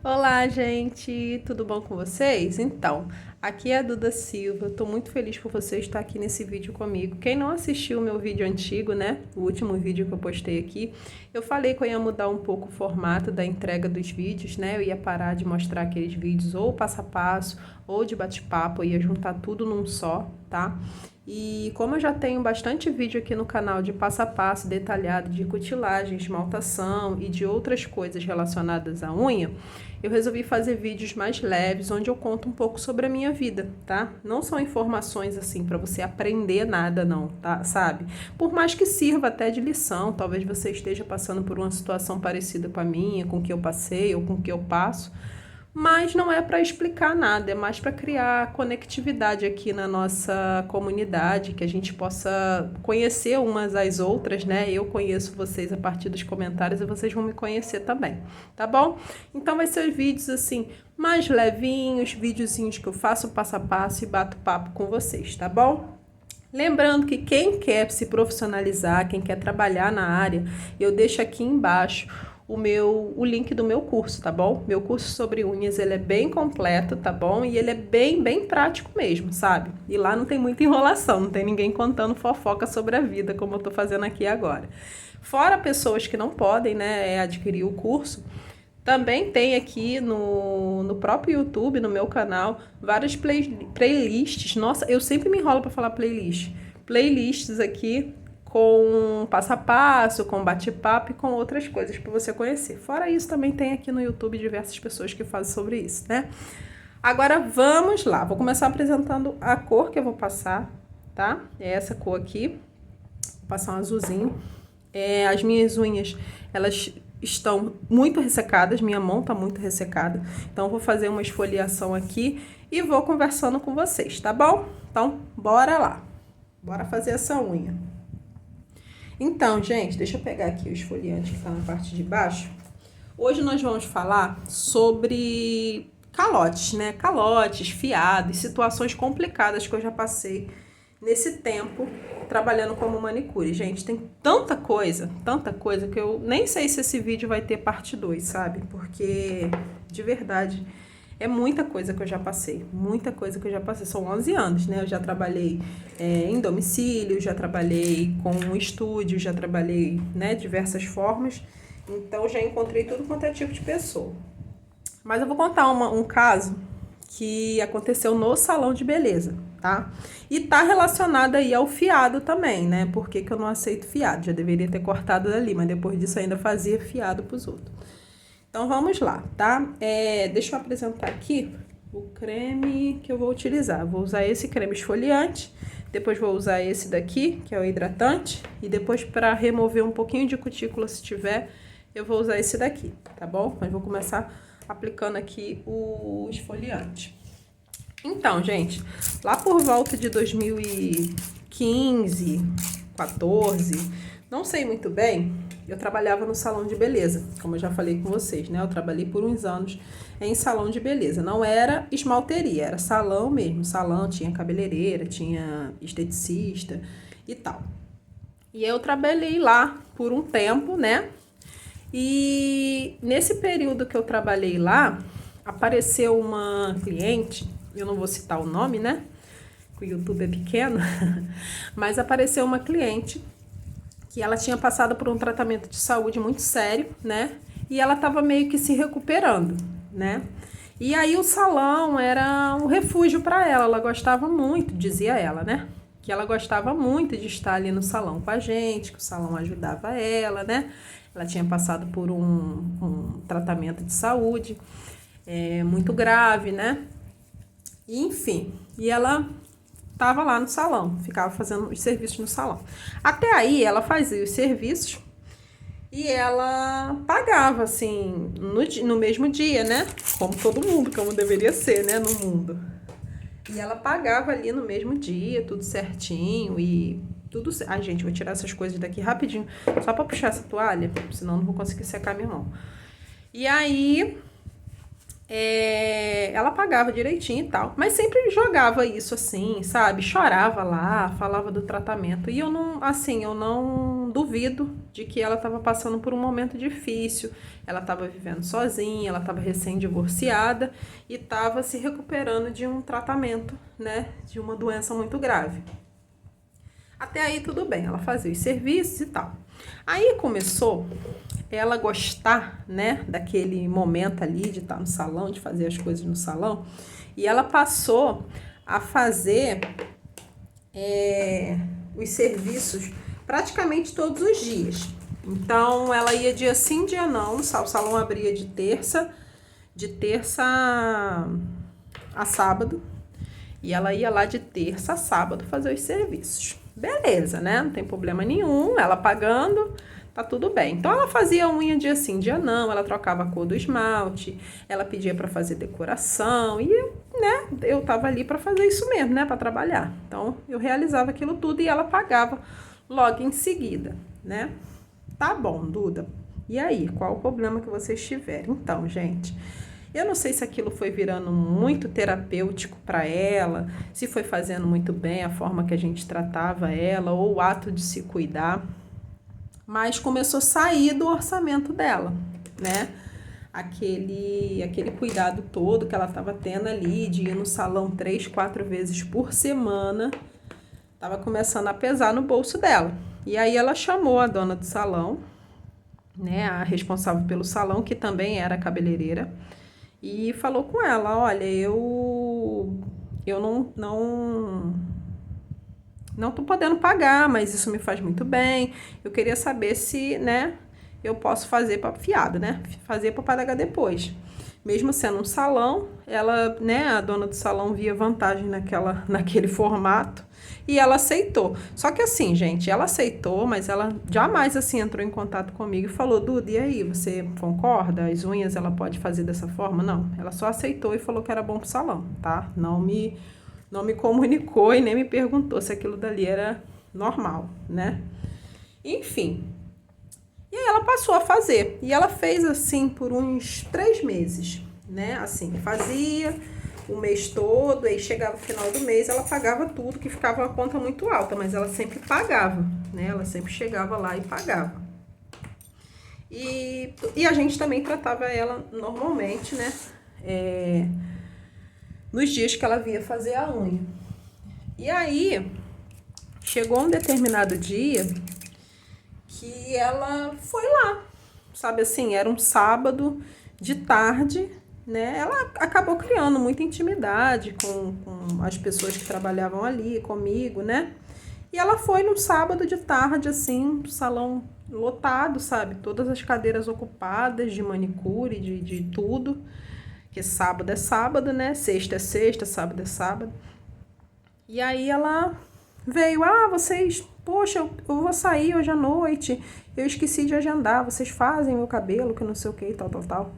Olá, gente, tudo bom com vocês? Então, aqui é a Duda Silva. Estou muito feliz por você estar aqui nesse vídeo comigo. Quem não assistiu o meu vídeo antigo, né? O último vídeo que eu postei aqui, eu falei que eu ia mudar um pouco o formato da entrega dos vídeos, né? Eu ia parar de mostrar aqueles vídeos ou passo a passo ou de bate-papo, eu ia juntar tudo num só, tá? E como eu já tenho bastante vídeo aqui no canal de passo a passo detalhado de cutilagem, esmaltação e de outras coisas relacionadas à unha, eu resolvi fazer vídeos mais leves, onde eu conto um pouco sobre a minha vida, tá? Não são informações assim para você aprender nada não, tá? Sabe? Por mais que sirva até de lição, talvez você esteja passando por uma situação parecida com a minha, com o que eu passei ou com o que eu passo, mas não é para explicar nada, é mais para criar conectividade aqui na nossa comunidade, que a gente possa conhecer umas às outras, né? Eu conheço vocês a partir dos comentários e vocês vão me conhecer também, tá bom? Então vai ser vídeos assim, mais levinhos, videozinhos que eu faço passo a passo e bato papo com vocês, tá bom? Lembrando que quem quer se profissionalizar, quem quer trabalhar na área, eu deixo aqui embaixo o link do meu curso, tá bom? Meu curso sobre unhas, ele é bem completo, tá bom? E ele é bem prático mesmo, sabe? E lá não tem muita enrolação, não tem ninguém contando fofoca sobre a vida, como eu tô fazendo aqui agora. Fora pessoas que não podem, né, adquirir o curso, também tem aqui no próprio YouTube, no meu canal, várias playlists. Nossa, eu sempre me enrolo para falar playlist. Playlists aqui com passo a passo, com bate-papo e com outras coisas para você conhecer. Fora isso, também tem aqui no YouTube diversas pessoas que fazem sobre isso, né? Agora vamos lá, vou começar apresentando a cor que eu vou passar, tá? É essa cor aqui, vou passar um azulzinho. As minhas unhas, elas estão muito ressecadas, minha mão tá muito ressecada, então eu vou fazer uma esfoliação aqui e vou conversando com vocês, tá bom? Então, bora lá, bora fazer essa unha. Então, gente, deixa eu pegar aqui o esfoliante que tá na parte de baixo. Hoje nós vamos falar sobre calotes, né? Calotes, fiados, situações complicadas que eu já passei nesse tempo trabalhando como manicure. Gente, tem tanta coisa que eu nem sei se esse vídeo vai ter parte 2, sabe? Porque, de verdade, é muita coisa que eu já passei, muita coisa que eu já passei. São 11 anos, né? Eu já trabalhei em domicílio, já trabalhei com um estúdio, já trabalhei, né, diversas formas. Então, já encontrei tudo quanto é tipo de pessoa. Mas eu vou contar um caso que aconteceu no salão de beleza, tá? E tá relacionado aí ao fiado também, né? Por que que eu não aceito fiado? Já deveria ter cortado dali, mas depois disso ainda fazia fiado pros outros. Então, vamos lá, tá? Deixa eu apresentar aqui o creme que eu vou utilizar. Vou usar esse creme esfoliante, depois vou usar esse daqui, que é o hidratante, e depois para remover um pouquinho de cutícula, se tiver, eu vou usar esse daqui, tá bom? Mas vou começar aplicando aqui o esfoliante. Então, gente, lá por volta de 2015, 14, não sei muito bem, eu trabalhava no salão de beleza, como eu já falei com vocês, né? Eu trabalhei por uns anos em salão de beleza. Não era esmalteria, era salão mesmo. Salão, tinha cabeleireira, tinha esteticista e tal. E eu trabalhei lá por um tempo, né? E nesse período que eu trabalhei lá, apareceu uma cliente, eu não vou citar o nome, né? O YouTube é pequeno, mas apareceu uma cliente que ela tinha passado por um tratamento de saúde muito sério, né? E ela estava meio que se recuperando, né? E aí o salão era um refúgio para ela. Ela gostava muito, dizia ela, né? Que ela gostava muito de estar ali no salão com a gente, que o salão ajudava ela, né? Ela tinha passado por um tratamento de saúde muito grave, né? E, enfim, e ela estava lá no salão, ficava fazendo os serviços no salão. Até aí ela fazia os serviços e ela pagava assim no mesmo dia, né? Como todo mundo, como deveria ser, né, no mundo. E ela pagava ali no mesmo dia, tudo certinho e tudo certo. Ai, gente, vou tirar essas coisas daqui rapidinho, só para puxar essa toalha, senão não vou conseguir secar minha mão. E aí ela pagava direitinho e tal, mas sempre jogava isso assim, sabe? Chorava lá, falava do tratamento. E eu não, assim, eu não não duvido de que ela estava passando por um momento difícil, ela estava vivendo sozinha, ela estava recém-divorciada e estava se recuperando de um tratamento, né, de uma doença muito grave. Até aí tudo bem, ela fazia os serviços e tal. Aí começou ela gostar, né, daquele momento ali de estar no salão, de fazer as coisas no salão, e ela passou a fazer os serviços praticamente todos os dias. Então ela ia dia sim, dia não, o salão abria de terça a sábado, e ela ia lá de terça a sábado fazer os serviços. Beleza, né? Não tem problema nenhum, ela pagando, tá tudo bem. Então ela fazia unha dia sim, dia não, ela trocava a cor do esmalte, ela pedia para fazer decoração e, né, eu tava ali para fazer isso mesmo, né, para trabalhar. Então eu realizava aquilo tudo e ela pagava logo em seguida, né? Tá bom, Duda. E aí, qual o problema que vocês tiverem? Então, gente, eu não sei se aquilo foi virando muito terapêutico para ela, se foi fazendo muito bem a forma que a gente tratava ela ou o ato de se cuidar, mas começou a sair do orçamento dela, né? Aquele cuidado todo que ela estava tendo ali, de ir no salão 3, 4 vezes por semana, estava começando a pesar no bolso dela. E aí ela chamou a dona do salão, né, a responsável pelo salão, que também era cabeleireira, e falou com ela, olha, eu não tô podendo pagar, mas isso me faz muito bem. Eu queria saber se, né, eu posso fazer para fiado, né? Fazer para pagar depois. Mesmo sendo um salão, ela, né, a dona do salão via vantagem naquele formato e ela aceitou. Só que assim, gente, ela aceitou, mas ela jamais assim entrou em contato comigo e falou, Duda, e aí, você concorda? As unhas ela pode fazer dessa forma? Não, ela só aceitou e falou que era bom pro salão, tá? Não me comunicou e nem me perguntou se aquilo dali era normal, né? Enfim. E aí ela passou a fazer. E ela fez assim por uns 3 meses, né? Assim, fazia o mês todo, aí chegava o final do mês, ela pagava tudo, que ficava uma conta muito alta, mas ela sempre pagava, né? Ela sempre chegava lá e pagava. E a gente também tratava ela normalmente, né? Nos dias que ela vinha fazer a unha. E aí, chegou um determinado dia que ela foi lá, sabe assim, era um sábado de tarde, né? Ela acabou criando muita intimidade com as pessoas que trabalhavam ali comigo, né? E ela foi num sábado de tarde, assim, salão lotado, sabe? Todas as cadeiras ocupadas de manicure, de tudo. Que sábado é sábado, né? Sexta é sexta, sábado é sábado. E aí ela veio, vocês, poxa, eu vou sair hoje à noite, eu esqueci de agendar, vocês fazem meu cabelo, que não sei o que, tal.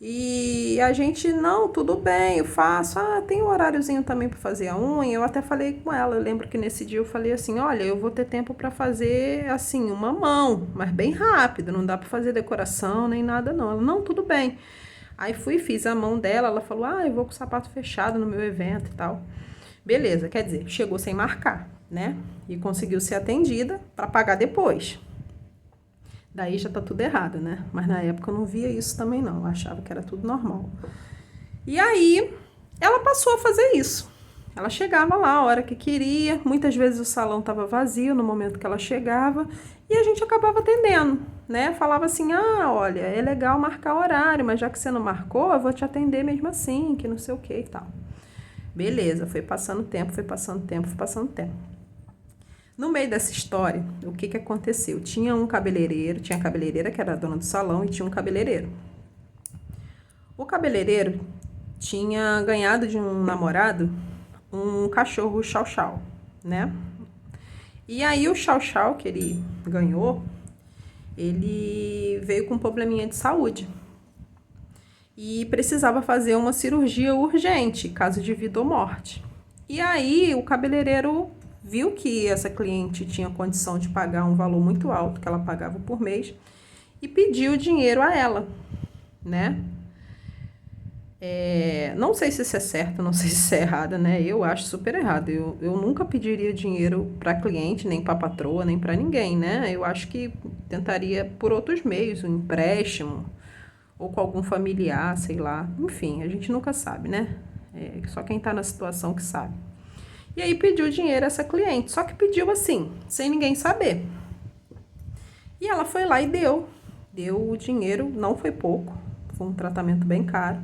E a gente, não, tudo bem, eu faço, tem um horáriozinho também para fazer a unha, eu até falei com ela, eu lembro que nesse dia eu falei assim, olha, eu vou ter tempo para fazer, assim, uma mão, mas bem rápido, não dá para fazer decoração nem nada não. Ela, não, tudo bem. Aí fui, fiz a mão dela, ela falou, eu vou com o sapato fechado no meu evento e tal. Beleza, quer dizer, chegou sem marcar, né? E conseguiu ser atendida para pagar depois. Daí já tá tudo errado, né? Mas na época eu não via isso também não, eu achava que era tudo normal. E aí, ela passou a fazer isso. Ela chegava lá a hora que queria, muitas vezes o salão estava vazio no momento que ela chegava e a gente acabava atendendo, né? Falava assim, olha, é legal marcar horário, mas já que você não marcou, eu vou te atender mesmo assim, que não sei o que e tal. Beleza, foi passando tempo. No meio dessa história, o que aconteceu? Tinha a cabeleireira que era a dona do salão e tinha um cabeleireiro. O cabeleireiro tinha ganhado de um namorado um cachorro chow-chow, né? E aí o chow-chow que ele ganhou, ele veio com um probleminha de saúde. E precisava fazer uma cirurgia urgente, caso de vida ou morte. E aí o cabeleireiro viu que essa cliente tinha condição de pagar um valor muito alto, que ela pagava por mês, e pediu dinheiro a ela, né? Não sei se isso é certo, não sei se isso é errado, né? Eu acho super errado. Eu nunca pediria dinheiro para cliente, nem para patroa, nem para ninguém, né? Eu acho que tentaria por outros meios, um empréstimo, ou com algum familiar, sei lá. Enfim, a gente nunca sabe, né? Só quem tá na situação que sabe. E aí pediu dinheiro a essa cliente, só que pediu assim, sem ninguém saber. E ela foi lá e deu o dinheiro, não foi pouco, foi um tratamento bem caro.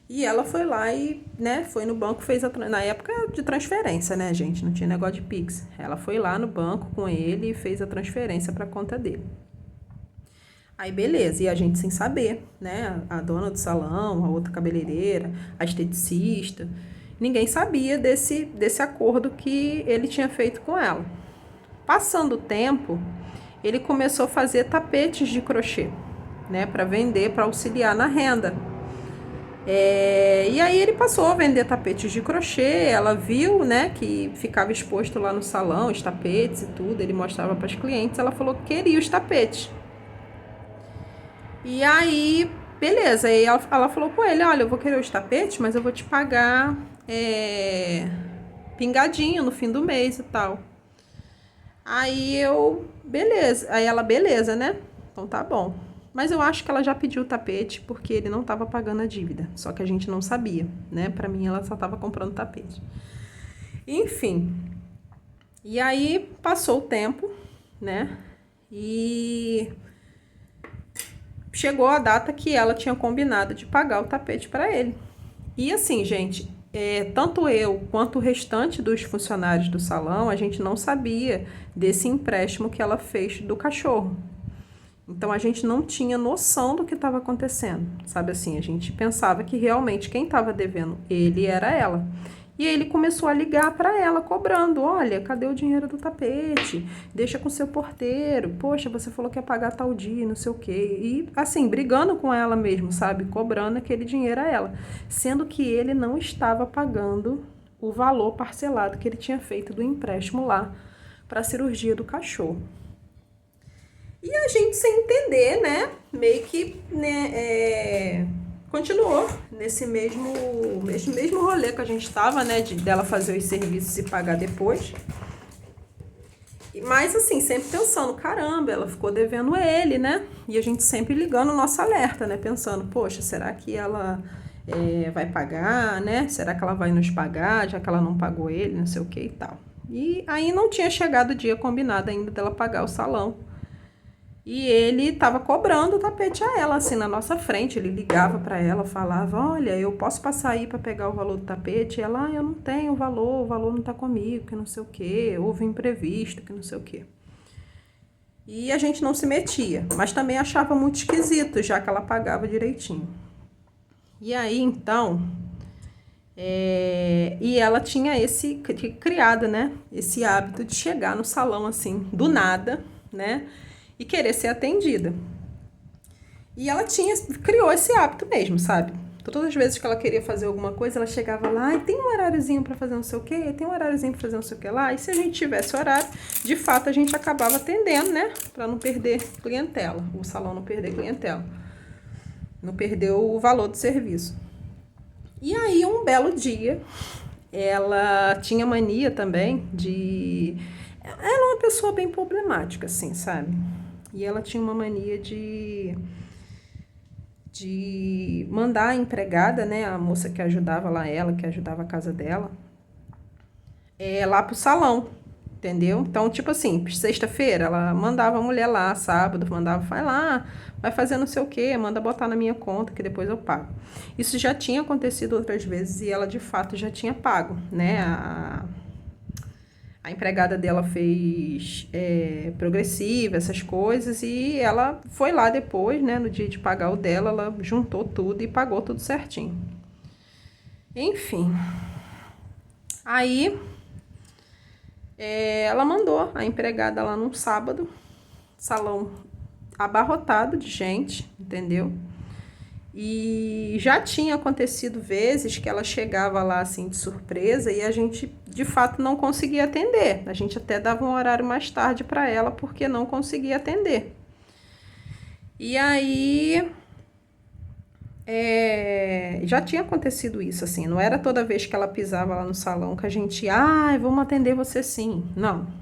E ela foi lá e, né, foi no banco, fez na época de transferência, né, gente, não tinha negócio de Pix. Ela foi lá no banco com ele e fez a transferência para a conta dele. Aí beleza, e a gente sem saber, né, a dona do salão, a outra cabeleireira, a esteticista, ninguém sabia desse acordo que ele tinha feito com ela. Passando o tempo, ele começou a fazer tapetes de crochê, né, para vender, para auxiliar na renda. E aí ele passou a vender tapetes de crochê, ela viu, né, que ficava exposto lá no salão, os tapetes e tudo, ele mostrava para os clientes, ela falou que queria os tapetes. E aí, beleza, aí ela falou com ele, olha, eu vou querer os tapetes, mas eu vou te pagar pingadinho no fim do mês e tal. Beleza, aí ela, beleza, né, então tá bom. Mas eu acho que ela já pediu o tapete porque ele não estava pagando a dívida. Só que a gente não sabia, né? Para mim, ela só estava comprando tapete. Enfim. E aí, passou o tempo, né? E chegou a data que ela tinha combinado de pagar o tapete para ele. E assim, gente, tanto eu quanto o restante dos funcionários do salão, a gente não sabia desse empréstimo que ela fez do cachorro. Então, a gente não tinha noção do que estava acontecendo, sabe assim? A gente pensava que realmente quem estava devendo ele era ela. E aí ele começou a ligar para ela, cobrando, olha, cadê o dinheiro do tapete? Deixa com seu porteiro. Poxa, você falou que ia pagar tal dia, não sei o quê. E assim, brigando com ela mesmo, sabe? Cobrando aquele dinheiro a ela. Sendo que ele não estava pagando o valor parcelado que ele tinha feito do empréstimo lá para a cirurgia do cachorro. E a gente sem entender, né, meio que, né, continuou nesse mesmo rolê que a gente estava, né, dela fazer os serviços e pagar depois. Mas assim, sempre pensando, caramba, ela ficou devendo ele, né, e a gente sempre ligando o nosso alerta, né, pensando, poxa, será que ela vai pagar, né, será que ela vai nos pagar, já que ela não pagou ele, não sei o que e tal. E aí não tinha chegado o dia combinado ainda dela pagar o salão. E ele estava cobrando o tapete a ela, assim, na nossa frente. Ele ligava para ela, falava, olha, eu posso passar aí para pegar o valor do tapete? E ela, eu não tenho o valor não tá comigo, que não sei o quê, houve um imprevisto, que não sei o quê. E a gente não se metia, mas também achava muito esquisito, já que ela pagava direitinho. E aí, então, e ela tinha criado, né, esse hábito de chegar no salão, assim, do nada, né, e querer ser atendida. E ela criou esse hábito mesmo, sabe? Todas as vezes que ela queria fazer alguma coisa, ela chegava lá e tem um horáriozinho para fazer não sei o quê, tem um horáriozinho para fazer não sei o que lá. E se a gente tivesse horário, de fato a gente acabava atendendo, né? Para não perder clientela, o salão não perder clientela, não perder o valor do serviço. E aí, um belo dia, ela tinha mania também de... Ela é uma pessoa bem problemática, assim, sabe? E ela tinha uma mania de mandar a empregada, né, a moça que ajudava lá ela, que ajudava a casa dela, lá pro salão, entendeu? Então, tipo assim, sexta-feira ela mandava a mulher lá, sábado mandava, vai lá, vai fazer não sei o quê, manda botar na minha conta que depois eu pago. Isso já tinha acontecido outras vezes e ela de fato já tinha pago, né, a empregada dela fez progressiva, essas coisas, e ela foi lá depois, né, no dia de pagar o dela, ela juntou tudo e pagou tudo certinho. Enfim, aí ela mandou a empregada lá num sábado, salão abarrotado de gente, entendeu? E já tinha acontecido vezes que ela chegava lá assim de surpresa e a gente de fato não conseguia atender. A gente até dava um horário mais tarde para ela porque não conseguia atender. E aí já tinha acontecido isso, assim, não era toda vez que ela pisava lá no salão que a gente, vamos atender você sim, não.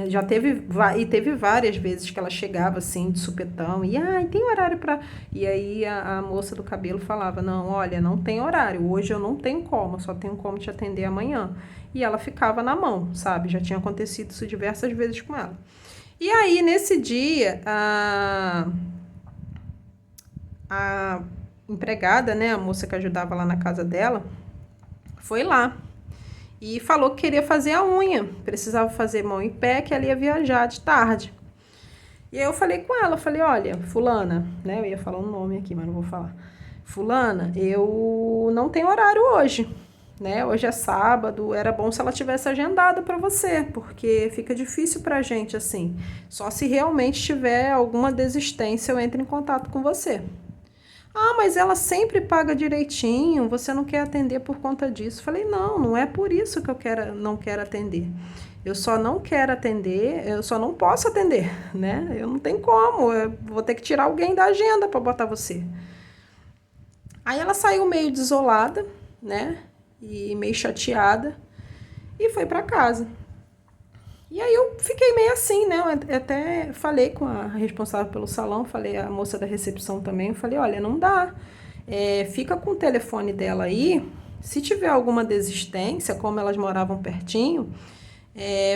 Já teve várias vezes que ela chegava assim de supetão e, tem horário para. E aí a moça do cabelo falava: não, olha, não tem horário, hoje eu não tenho como, só tenho como te atender amanhã. E ela ficava na mão, sabe? Já tinha acontecido isso diversas vezes com ela. E aí nesse dia, a empregada, né, a moça que ajudava lá na casa dela, foi lá e falou que queria fazer a unha, precisava fazer mão em pé, que ela ia viajar de tarde. E aí eu falei com ela, falei: olha, fulana, né, eu ia falar um nome aqui, mas não vou falar. Fulana, eu não tenho horário hoje, né, hoje é sábado, era bom se ela tivesse agendado para você, porque fica difícil pra gente assim, só se realmente tiver alguma desistência eu entro em contato com você. Mas ela sempre paga direitinho, você não quer atender por conta disso. Falei: não é por isso que eu não quero atender. Eu só não quero atender, eu só não posso atender, né? Eu não tenho como, eu vou ter que tirar alguém da agenda para botar você. Aí ela saiu meio desolada, né? E meio chateada e foi para casa. E aí eu fiquei meio assim, né? Eu até falei com a responsável pelo salão, falei a moça da recepção também, eu falei: olha, não dá. Fica com o telefone dela aí. Se tiver alguma desistência, como elas moravam pertinho,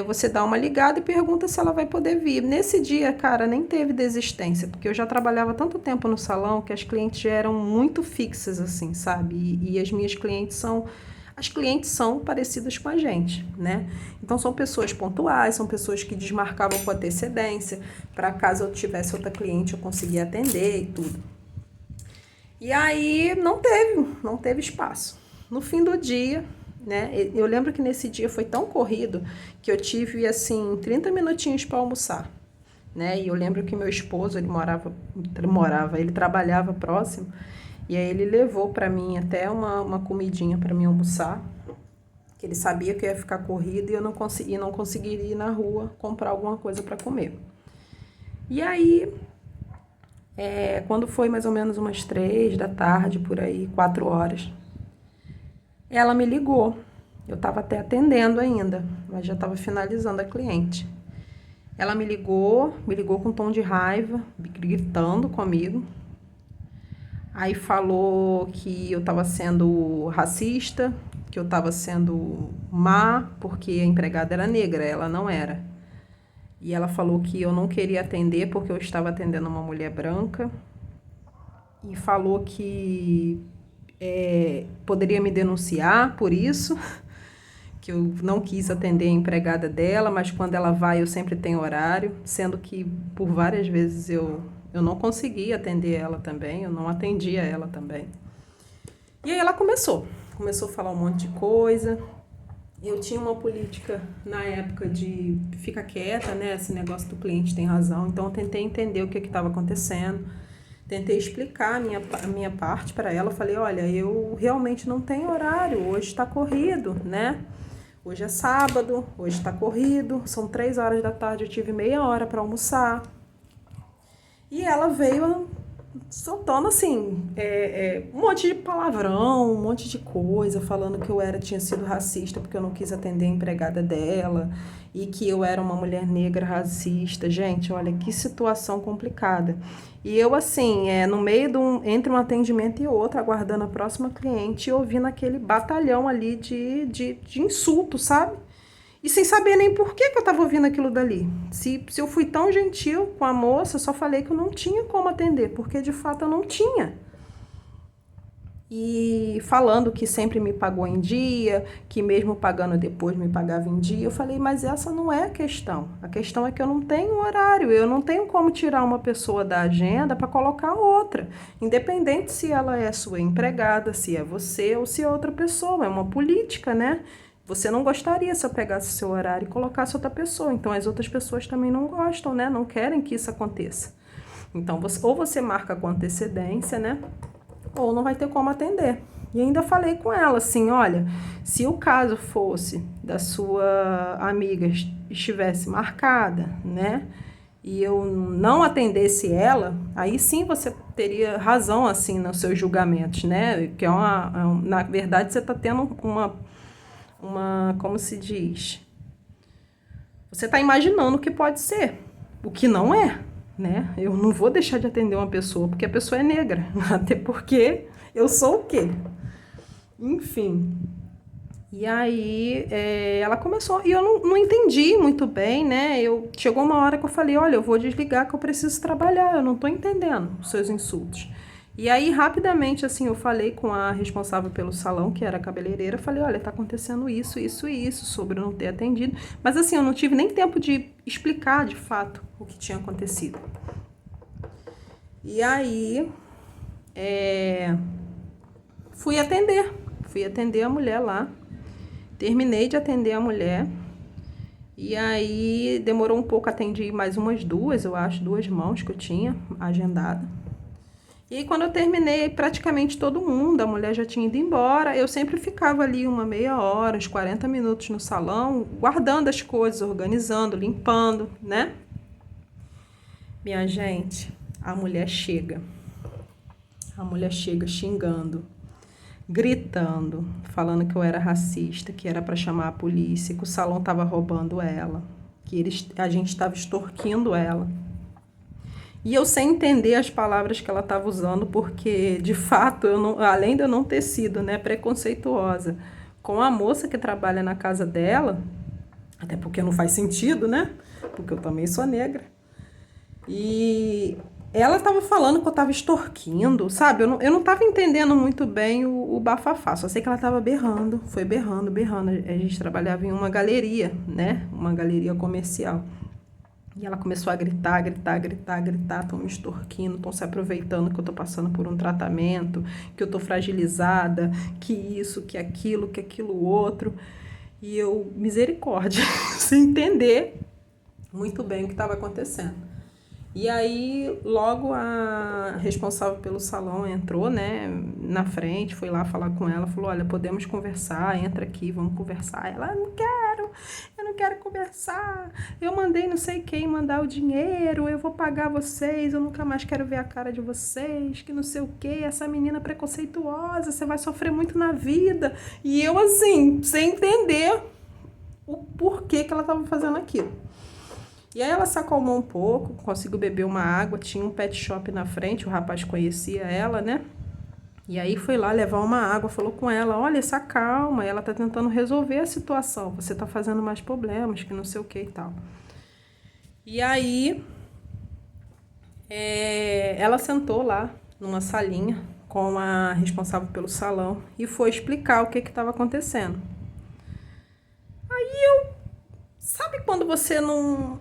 você dá uma ligada e pergunta se ela vai poder vir. Nesse dia, cara, nem teve desistência, porque eu já trabalhava tanto tempo no salão que as clientes já eram muito fixas, assim, sabe? E as minhas clientes são... As clientes são parecidas com a gente, né? Então, são pessoas pontuais, são pessoas que desmarcavam com antecedência, para caso eu tivesse outra cliente eu conseguia atender e tudo. E aí, não teve espaço. No fim do dia, né? Eu lembro que nesse dia foi tão corrido que eu tive, assim, 30 minutinhos para almoçar, né? E eu lembro que meu esposo, ele trabalhava próximo, e aí ele levou para mim até uma comidinha para mim almoçar, que ele sabia que eu ia ficar corrido e eu não conseguiria ir na rua comprar alguma coisa para comer. E aí, quando foi mais ou menos umas 3 da tarde, por aí, 4 horas, ela me ligou. Eu estava até atendendo ainda, mas já estava finalizando a cliente. Ela me ligou com um tom de raiva, gritando comigo. Aí falou que eu estava sendo racista, que eu estava sendo má, porque a empregada era negra, ela não era. E ela falou que eu não queria atender porque eu estava atendendo uma mulher branca. E falou que poderia me denunciar por isso, que eu não quis atender a empregada dela, mas quando ela vai eu sempre tenho horário, sendo que por várias vezes eu não conseguia atender ela também, eu não atendia ela também. E aí ela começou a falar um monte de coisa. Eu tinha uma política na época de ficar quieta, né? Esse negócio do cliente tem razão. Então eu tentei entender o que estava acontecendo. Tentei explicar a minha parte para ela. Falei: olha, eu realmente não tenho horário, hoje está corrido, né? Hoje é sábado, hoje está corrido, são 3 horas da tarde, eu tive meia hora para almoçar. E ela veio soltando assim, um monte de palavrão, um monte de coisa, falando que eu tinha sido racista porque eu não quis atender a empregada dela e que eu era uma mulher negra racista. Gente, olha que situação complicada. E eu assim, no meio entre um atendimento e outro, aguardando a próxima cliente e ouvindo aquele batalhão ali de insulto, sabe? E sem saber nem por que eu estava ouvindo aquilo dali. Se eu fui tão gentil com a moça, só falei que eu não tinha como atender, porque de fato eu não tinha. E falando que sempre me pagou em dia, que mesmo pagando depois me pagava em dia, eu falei: mas essa não é a questão. A questão é que eu não tenho horário, eu não tenho como tirar uma pessoa da agenda para colocar outra. Independente se ela é sua empregada, se é você ou se é outra pessoa, é uma política, né? Você não gostaria se eu pegasse seu horário e colocasse outra pessoa. Então, as outras pessoas também não gostam, né? Não querem que isso aconteça. Então, ou você marca com antecedência, né? Ou não vai ter como atender. E ainda falei com ela assim: olha, se o caso fosse da sua amiga estivesse marcada, né? E eu não atendesse ela, aí sim você teria razão, assim, nos seus julgamentos, né? Que na verdade, você está tendo como se diz? Você está imaginando o que pode ser, o que não é, né? Eu não vou deixar de atender uma pessoa porque a pessoa é negra, até porque eu sou o quê? Enfim. E aí, ela começou, e eu não entendi muito bem, né? Chegou uma hora que eu falei, olha, eu vou desligar que eu preciso trabalhar, eu não tô entendendo os seus insultos. E aí, rapidamente, assim, eu falei com a responsável pelo salão, que era a cabeleireira, falei, olha, tá acontecendo isso, isso e isso, sobre eu não ter atendido. Mas assim, eu não tive nem tempo de explicar, de fato, o que tinha acontecido. E aí, fui atender a mulher lá. Terminei de atender a mulher, e aí demorou um pouco, atendi mais umas duas, eu acho, 2 mãos que eu tinha agendada. E aí, quando eu terminei, praticamente todo mundo, a mulher já tinha ido embora, eu sempre ficava ali uma meia hora, uns 40 minutos no salão, guardando as coisas, organizando, limpando, né? Minha gente, a mulher chega xingando, gritando, falando que eu era racista, que era para chamar a polícia, que o salão estava roubando ela, que a gente estava extorquindo ela. E eu sem entender as palavras que ela estava usando, porque, de fato, além de eu não ter sido, né, preconceituosa com a moça que trabalha na casa dela, até porque não faz sentido, né? Porque eu também sou negra. E ela estava falando que eu estava extorquindo, sabe? Eu não estava entendendo muito bem o bafafá. Só sei que ela estava berrando, foi berrando. A gente trabalhava em uma galeria, né? Uma galeria comercial. E ela começou a gritar, estão me extorquindo, estão se aproveitando que eu estou passando por um tratamento, que eu estou fragilizada, que isso, que aquilo outro. E eu, misericórdia, sem entender muito bem o que estava acontecendo. E aí, logo a responsável pelo salão entrou, né, na frente, foi lá falar com ela, falou, olha, podemos conversar, entra aqui, vamos conversar. Ela, eu não quero conversar, eu mandei não sei quem mandar o dinheiro, eu vou pagar vocês, eu nunca mais quero ver a cara de vocês, que não sei o quê, essa menina preconceituosa, você vai sofrer muito na vida. E eu, assim, sem entender o porquê que ela estava fazendo aquilo. E aí ela se acalmou um pouco, conseguiu beber uma água, tinha um pet shop na frente, o rapaz conhecia ela, né? E aí foi lá levar uma água, falou com ela, olha, se acalma, ela tá tentando resolver a situação, você tá fazendo mais problemas, que não sei o que e tal. E aí, ela sentou lá numa salinha com a responsável pelo salão e foi explicar o que estava acontecendo. Aí sabe quando você não...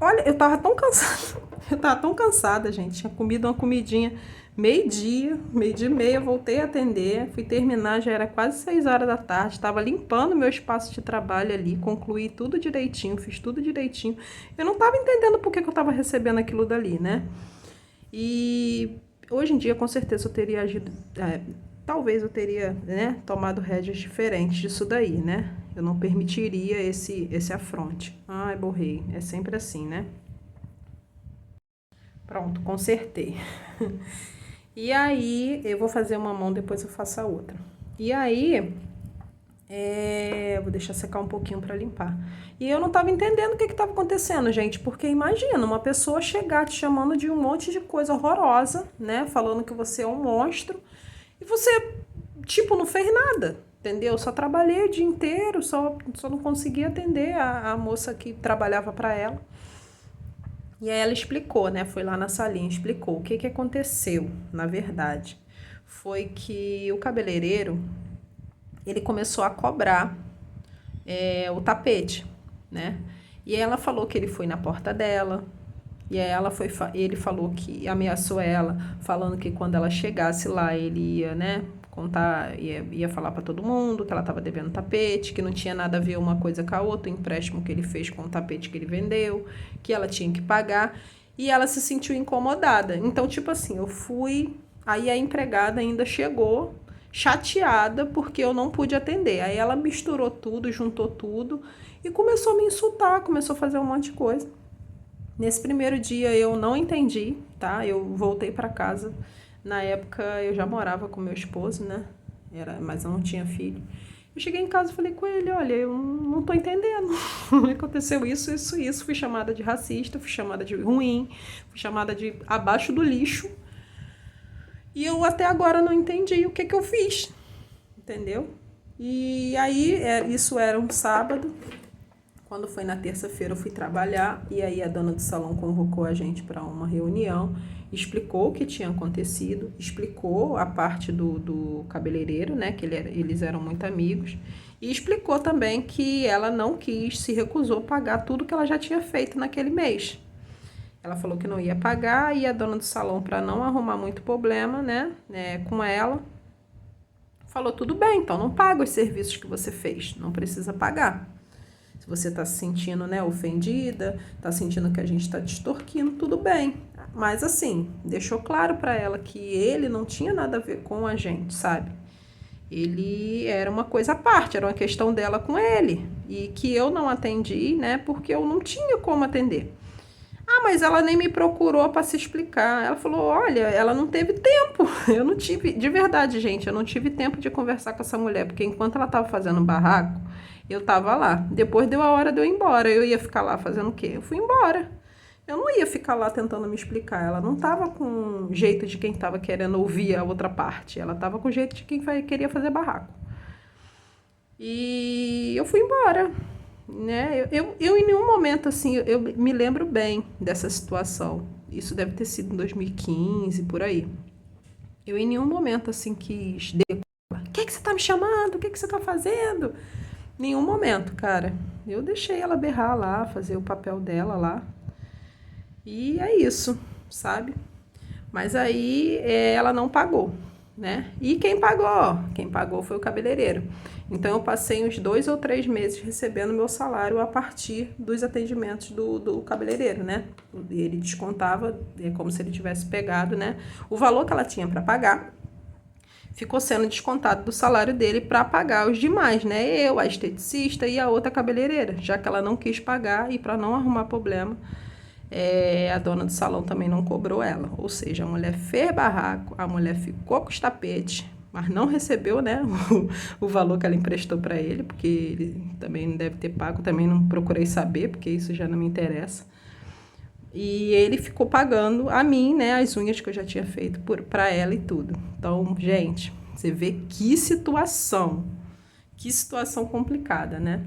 Olha, eu tava tão cansada, gente. Tinha comido uma comidinha meio-dia e meia, voltei a atender, fui terminar, já era quase 6 horas da tarde, estava limpando meu espaço de trabalho ali, concluí tudo direitinho, fiz tudo direitinho. Eu não tava entendendo por que eu tava recebendo aquilo dali, né? E hoje em dia, com certeza, eu teria agido... talvez eu teria, né, tomado rédeas diferentes disso daí, né? Eu não permitiria esse afronte. Ai, borrei. É sempre assim, né? Pronto, consertei. E aí, eu vou fazer uma mão, depois eu faço a outra. E aí, vou deixar secar um pouquinho para limpar. E eu não tava entendendo o que estava acontecendo, gente, porque imagina, uma pessoa chegar te chamando de um monte de coisa horrorosa, né? Falando que você é um monstro, e você, tipo, não fez nada. Entendeu? Só trabalhei o dia inteiro, só não consegui atender a moça que trabalhava para ela. E aí ela explicou, né? Foi lá na salinha, explicou o que aconteceu, na verdade. Foi que o cabeleireiro, ele começou a cobrar o tapete, né? E aí ela falou que ele foi na porta dela, e aí ele falou que ameaçou ela, falando que quando ela chegasse lá, ele ia, né, contar, ia falar para todo mundo que ela estava devendo tapete, que não tinha nada a ver uma coisa com a outra, o empréstimo que ele fez com o tapete que ele vendeu, que ela tinha que pagar, e ela se sentiu incomodada. Então, tipo assim, eu fui, aí a empregada ainda chegou chateada porque eu não pude atender. Aí ela misturou tudo, juntou tudo e começou a me insultar, começou a fazer um monte de coisa. Nesse primeiro dia eu não entendi, tá? Eu voltei para casa. Na época eu já morava com meu esposo, né? Mas eu não tinha filho. Eu cheguei em casa e falei com ele, olha, eu não tô entendendo. Aconteceu isso. Fui chamada de racista, fui chamada de ruim, fui chamada de abaixo do lixo. E eu até agora não entendi o que eu fiz, entendeu? E aí, isso era um sábado. Quando foi na terça-feira eu fui trabalhar e aí a dona do salão convocou a gente para uma reunião, explicou o que tinha acontecido, explicou a parte do cabeleireiro, né, que eles eram muito amigos, e explicou também que ela não quis, se recusou a pagar tudo que ela já tinha feito naquele mês. Ela falou que não ia pagar e a dona do salão, para não arrumar muito problema, né, com ela, falou, tudo bem, então não paga os serviços que você fez, não precisa pagar. Se você está se sentindo, né, ofendida, está sentindo que a gente está te extorquindo, tudo bem. Mas assim, deixou claro para ela que ele não tinha nada a ver com a gente, sabe? Ele era uma coisa à parte, era uma questão dela com ele. E que eu não atendi, né, porque eu não tinha como atender. Ah, mas ela nem me procurou para se explicar. Ela falou, olha, ela não teve tempo. Eu não tive, de verdade, gente, eu não tive tempo de conversar com essa mulher, porque enquanto ela estava fazendo um barraco, eu estava lá. Depois deu a hora de eu ir embora. Eu ia ficar lá fazendo o quê? Eu fui embora. Eu não ia ficar lá tentando me explicar. Ela não estava com jeito de quem estava querendo ouvir a outra parte. Ela estava com jeito de quem queria fazer barraco. E eu fui embora. Né? Eu em nenhum momento, assim, eu me lembro bem dessa situação. Isso deve ter sido em 2015, por aí. Eu em nenhum momento, assim, quis... O que você tá me chamando? O que você tá fazendo? Nenhum momento, cara. Eu deixei ela berrar lá, fazer o papel dela lá. E é isso, sabe? Mas aí ela não pagou, né? E quem pagou? Quem pagou foi o cabeleireiro. Então eu passei uns 2 ou 3 meses recebendo meu salário a partir dos atendimentos do cabeleireiro, né? Ele descontava, como se ele tivesse pegado, né? O valor que ela tinha para pagar ficou sendo descontado do salário dele para pagar os demais, né? Eu, a esteticista e a outra cabeleireira, já que ela não quis pagar e para não arrumar problema, a dona do salão também não cobrou ela. Ou seja, a mulher fez barraco, a mulher ficou com os tapetes, mas não recebeu, né, o valor que ela emprestou para ele, porque ele também não deve ter pago, também não procurei saber, porque isso já não me interessa. E ele ficou pagando a mim, né, as unhas que eu já tinha feito para ela e tudo. Então, gente, você vê que situação complicada, né?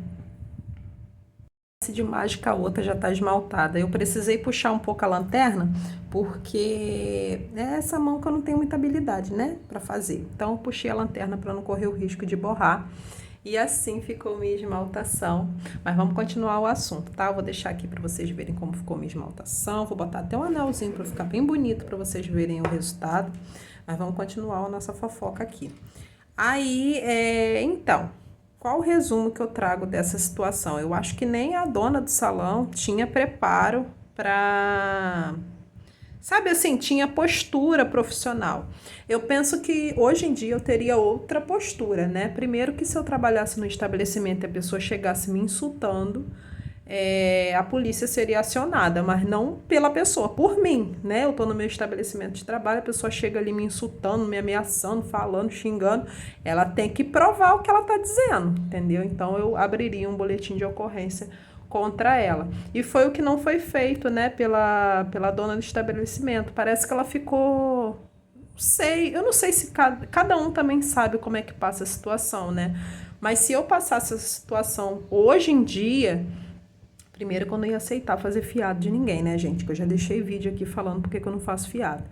De mágica a outra já tá esmaltada. Eu precisei puxar um pouco a lanterna, porque é essa mão que eu não tenho muita habilidade, né, para fazer. Então, eu puxei a lanterna para não correr o risco de borrar. E assim ficou minha esmaltação. Mas vamos continuar o assunto, tá? Eu vou deixar aqui para vocês verem como ficou minha esmaltação. Vou botar até um anelzinho para ficar bem bonito para vocês verem o resultado. Mas vamos continuar a nossa fofoca aqui. Aí, então, qual o resumo que eu trago dessa situação? Eu acho que nem a dona do salão tinha preparo para... Sabe assim, tinha postura profissional. Eu penso que hoje em dia eu teria outra postura, né? Primeiro que se eu trabalhasse no estabelecimento e a pessoa chegasse me insultando, a polícia seria acionada, mas não pela pessoa, por mim, né? Eu tô no meu estabelecimento de trabalho, a pessoa chega ali me insultando, me ameaçando, falando, xingando, ela tem que provar o que ela tá dizendo, entendeu? Então eu abriria um boletim de ocorrência contra ela. E foi o que não foi feito, né, pela dona do estabelecimento. Parece que ela ficou... eu não sei se cada um também sabe como é que passa a situação, né? Mas se eu passasse essa situação hoje em dia, primeiro que eu não ia aceitar fazer fiado de ninguém, né, gente? Que eu já deixei vídeo aqui falando porque que eu não faço fiado.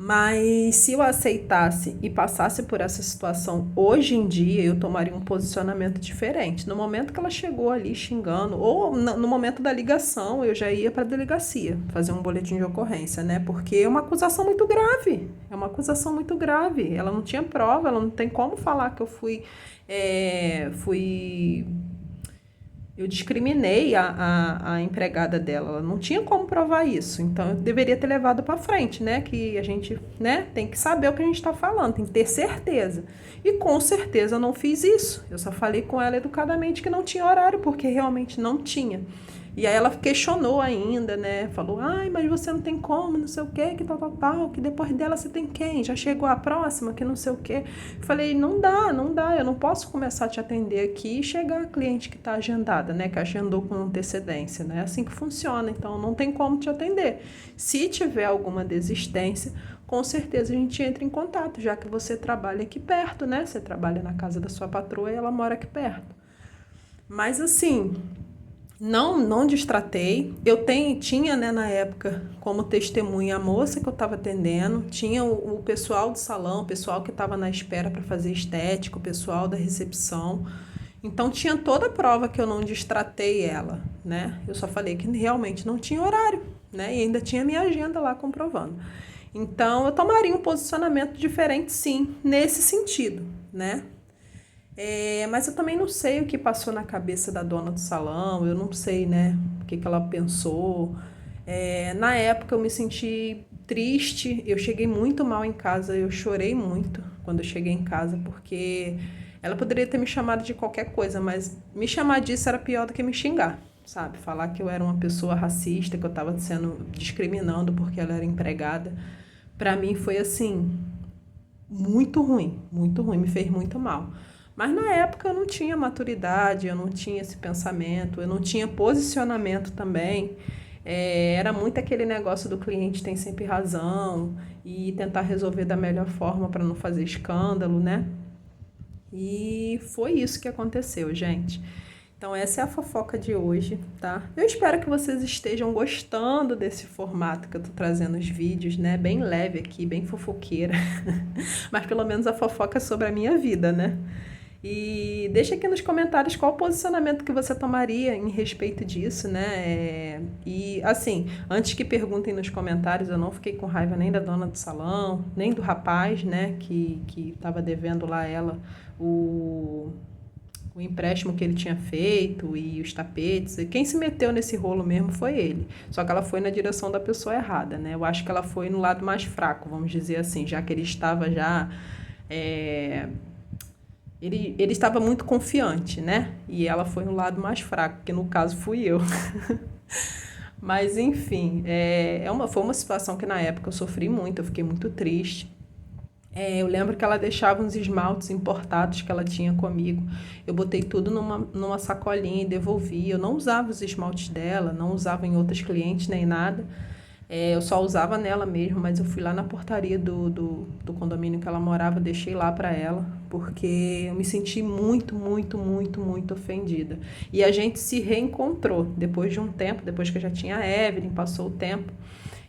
Mas se eu aceitasse e passasse por essa situação hoje em dia, eu tomaria um posicionamento diferente. No momento que ela chegou ali xingando, ou no momento da ligação, eu já ia para a delegacia fazer um boletim de ocorrência, né? Porque é uma acusação muito grave. É uma acusação muito grave. Ela não tinha prova, ela não tem como falar que eu eu discriminei a empregada dela, ela não tinha como provar isso, então eu deveria ter levado para frente, né, que a gente, né, tem que saber o que a gente está falando, tem que ter certeza, e com certeza eu não fiz isso, eu só falei com ela educadamente que não tinha horário, porque realmente não tinha. E aí ela questionou ainda, né? Falou, ai, mas você não tem como, não sei o quê, que tal, que depois dela você tem quem? Já chegou a próxima, que não sei o quê. Falei, não dá, eu não posso começar a te atender aqui e chegar a cliente que está agendada, né? Que agendou com antecedência, né? É assim que funciona, então não tem como te atender. Se tiver alguma desistência, com certeza a gente entra em contato, já que você trabalha aqui perto, né? Você trabalha na casa da sua patroa e ela mora aqui perto. Mas assim, não destratei. Tinha, né, na época, como testemunha a moça que eu estava atendendo, tinha o pessoal do salão, o pessoal que estava na espera para fazer estética, o pessoal da recepção. Então tinha toda a prova que eu não destratei ela, né? Eu só falei que realmente não tinha horário, né? E ainda tinha minha agenda lá comprovando. Então eu tomaria um posicionamento diferente, sim, nesse sentido, né? Mas eu também não sei o que passou na cabeça da dona do salão, eu não sei, né, o que ela pensou. Na época eu me senti triste, eu cheguei muito mal em casa, eu chorei muito quando eu cheguei em casa, porque ela poderia ter me chamado de qualquer coisa, mas me chamar disso era pior do que me xingar, sabe? Falar que eu era uma pessoa racista, que eu estava sendo discriminando porque ela era empregada. Pra mim foi assim, muito ruim, me fez muito mal. Mas na época eu não tinha maturidade, eu não tinha esse pensamento, eu não tinha posicionamento também. Era muito aquele negócio do cliente tem sempre razão e tentar resolver da melhor forma para não fazer escândalo, né? E foi isso que aconteceu, gente. Então essa é a fofoca de hoje, tá? Eu espero que vocês estejam gostando desse formato que eu tô trazendo os vídeos, né? Bem leve aqui, bem fofoqueira. Mas pelo menos a fofoca é sobre a minha vida, né? E deixa aqui nos comentários qual o posicionamento que você tomaria em respeito disso, né? E assim, antes que perguntem nos comentários, eu não fiquei com raiva nem da dona do salão, nem do rapaz, né? Que estava devendo lá ela o empréstimo que ele tinha feito e os tapetes. E quem se meteu nesse rolo mesmo foi ele. Só que ela foi na direção da pessoa errada, né? Eu acho que ela foi no lado mais fraco, vamos dizer assim, já que ele estava já... Ele estava muito confiante, né? E ela foi no lado mais fraco, que no caso fui eu. Mas, enfim, foi uma situação que na época eu sofri muito, eu fiquei muito triste. Eu lembro que ela deixava uns esmaltes importados que ela tinha comigo. Eu botei tudo numa sacolinha e devolvi. Eu não usava os esmaltes dela, não usava em outras clientes nem nada. Eu só usava nela mesmo, mas eu fui lá na portaria do condomínio que ela morava, deixei lá para ela, porque eu me senti muito ofendida. E a gente se reencontrou depois de um tempo, depois que eu já tinha a Evelyn, passou o tempo.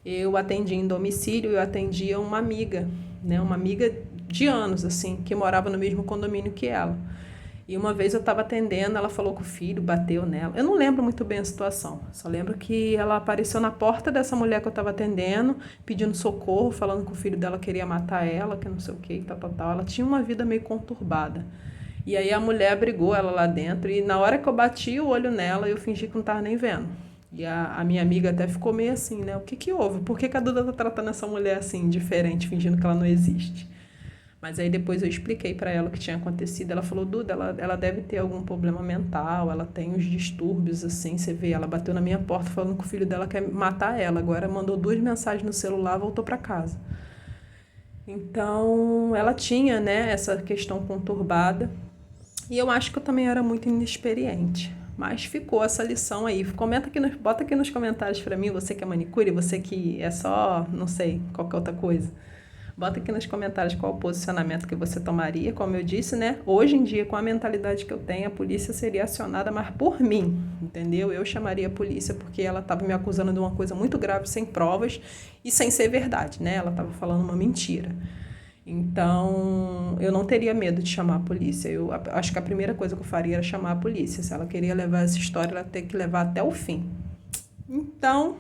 Eu atendi em domicílio, eu atendia uma amiga, né, uma amiga de anos, assim, que morava no mesmo condomínio que ela. E uma vez eu estava atendendo, ela falou que o filho bateu nela. Eu não lembro muito bem a situação, só lembro que ela apareceu na porta dessa mulher que eu estava atendendo, pedindo socorro, falando que o filho dela queria matar ela, que não sei o que, tal. Ela tinha uma vida meio conturbada. E aí a mulher abrigou ela lá dentro e na hora que eu bati o olho nela, eu fingi que não estava nem vendo. E a minha amiga até ficou meio assim, né? O que houve? Por que a Duda tá tratando essa mulher assim, diferente, fingindo que ela não existe? Mas aí depois eu expliquei para ela o que tinha acontecido. Ela falou, Duda, ela deve ter algum problema mental, ela tem uns distúrbios, assim, você vê. Ela bateu na minha porta falando que o filho dela quer matar ela. Agora mandou 2 mensagens no celular, voltou para casa. Então, ela tinha, né, essa questão conturbada. E eu acho que eu também era muito inexperiente. Mas ficou essa lição aí. Bota aqui nos comentários para mim, você que é manicure, você que é só, não sei, qualquer outra coisa. Bota aqui nos comentários qual o posicionamento que você tomaria. Como eu disse, né? Hoje em dia, com a mentalidade que eu tenho, a polícia seria acionada, mas por mim, entendeu? Eu chamaria a polícia porque ela estava me acusando de uma coisa muito grave, sem provas e sem ser verdade, né? Ela estava falando uma mentira. Então, eu não teria medo de chamar a polícia. Eu acho que a primeira coisa que eu faria era chamar a polícia. Se ela queria levar essa história, ela tem que levar até o fim. Então,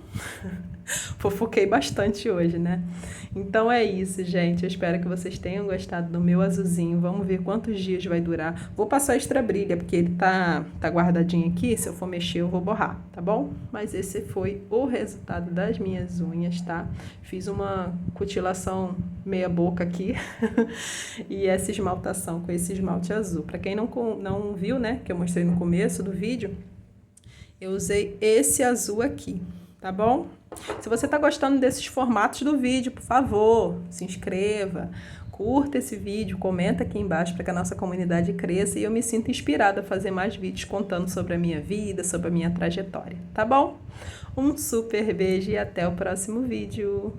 fofoquei bastante hoje, né? Então é isso, gente. Eu espero que vocês tenham gostado do meu azulzinho. Vamos ver quantos dias vai durar. Vou passar extra brilha, porque ele tá guardadinho aqui. Se eu for mexer, eu vou borrar, tá bom? Mas esse foi o resultado das minhas unhas, tá? Fiz uma cutilação meia boca aqui. E essa esmaltação com esse esmalte azul. Pra quem não viu, né? Que eu mostrei no começo do vídeo. Eu usei esse azul aqui, tá bom? Se você tá gostando desses formatos do vídeo, por favor, se inscreva, curta esse vídeo, comenta aqui embaixo para que a nossa comunidade cresça e eu me sinta inspirada a fazer mais vídeos contando sobre a minha vida, sobre a minha trajetória, tá bom? Um super beijo e até o próximo vídeo!